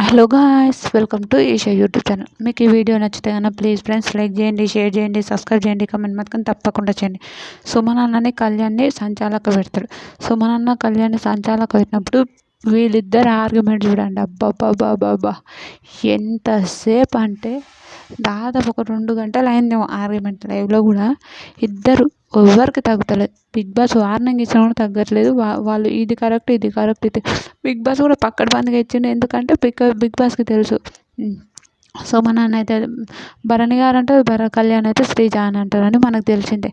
Hello guys, welcome to Isha YouTube channel. మీకు ఈ video నచ్చితే కనుక ప్లీజ్ ఫ్రెండ్స్ లైక్ చేయండి, షేర్ చేయండి, సబ్స్క్రైబ్ చేయండి, కమెంట్ మాత్రం తప్పకుండా చేయండి. సుమనన్నని కళ్యాణ్ని సంచాలక పెడతాడు. సుమనన్న కళ్యాణ్ని సంచాలక పెట్టినప్పుడు వీళ్ళిద్దరు ఆర్గ్యుమెంట్ చూడండి. అబ్బబ్బబ్బబ్బబ్బా, ఎంతసేపు అంటే దాదాపు ఒక 2 గంటలు అయిందేమో ఆర్గ్యుమెంట్. లైవ్లో కూడా ఇద్దరు ఎవరికి తగ్గుతలేదు. బిగ్ బాస్ వార్నింగ్ ఇచ్చినా కూడా తగ్గట్లేదు. వాళ్ళు ఇది కరెక్ట్, ఇది కరెక్ట్, ఇది బిగ్ బాస్ కూడా పక్కన బందిగా ఇచ్చిండు. ఎందుకంటే బిగ్ బాస్కి తెలుసు సుమనన్న అయితే భరణి గారు అంటారు, కళ్యాణ్ అయితే శ్రీజ అని అంటారని మనకు తెలిసిందే.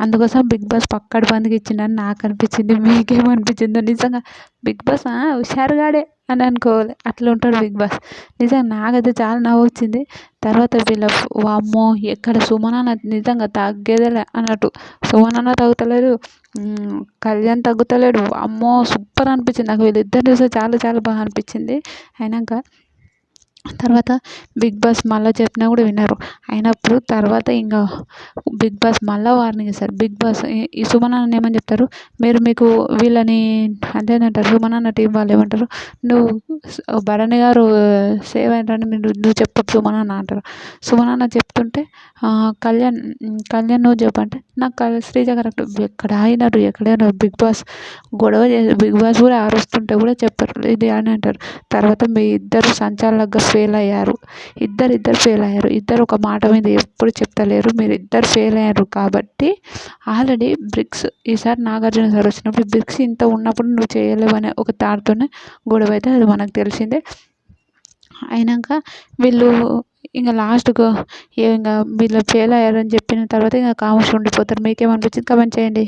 అందుకోసం బిగ్ బాస్ పక్కన బందికి ఇచ్చిండని నాకు అనిపించింది. మీకేమనిపించిందో? నిజంగా బిగ్ బాస్ హుషారుగాడే అని అనుకోవాలి, అట్లా ఉంటాడు బిగ్ బాస్. నిజంగా నాకైతే చాలా నవ్వు వచ్చింది. తర్వాత వీళ్ళ వామ్మో ఎక్కడ సుమనన్న నిజంగా తగ్గేదేలే అన్నట్టు. సుమనన్న తగ్గుతలేడు, కళ్యాణ్ తగ్గుతలేడు. అమ్మో సూపర్ అనిపించింది నాకు. వీళ్ళిద్దరు చూస్తే చాలా చాలా బాగా అనిపించింది. అయినాక తర్వాత బిగ్ బాస్ మళ్ళీ చెప్పినా కూడా వినరు. అయినప్పుడు తర్వాత ఇంకా బిగ్ బాస్ మళ్ళీ వార్నింగ్ ఇస్తారు. బిగ్ బాస్ ఈ సుమనన్న ఏమని చెప్తారు, మీకు వీళ్ళని అంతేనంటారు. సుమనన్న టీం వాళ్ళు ఏమంటారు, నువ్వు భరణి గారు సేవ్ అయినారని నువ్వు చెప్పు సుమనన్న అంటారు. సుమనన్న చెప్తుంటే కళ్యాణ్ నువ్వు చెప్పంటే నాకు శ్రీజ కరెక్ట్. ఎక్కడైనా బిగ్ బాస్ గొడవ చేసి బిగ్ బాస్ కూడా అరుస్తుంటే కూడా చెప్పరు ఇది అని అంటారు. తర్వాత మీ ఇద్దరు సంచాలకుగా ఫెయిల్ అయ్యారు. ఇద్దరు ఫెయిల్ అయ్యారు. ఇద్దరు ఒక మాట మీద ఎప్పుడు చెప్తలేరు. మీరు ఇద్దరు ఫెయిల్ అయ్యారు కాబట్టి ఆల్రెడీ బ్రిక్స్ ఈసారి నాగార్జున సార్ వచ్చినప్పుడు బ్రిక్స్ ఇంత ఉన్నప్పుడు నువ్వు చేయలేవనే ఒక తాడుతోనే గొడవ అయితే అది మనకు తెలిసిందే. అయినాక వీళ్ళు ఇంకా లాస్ట్కు ఇంకా వీళ్ళు ఫెయిల్ అయ్యారని చెప్పిన తర్వాత ఇంకా కామర్స్ ఉండిపోతారు. మీకేమనిపించింది? కమెంట్ చేయండి.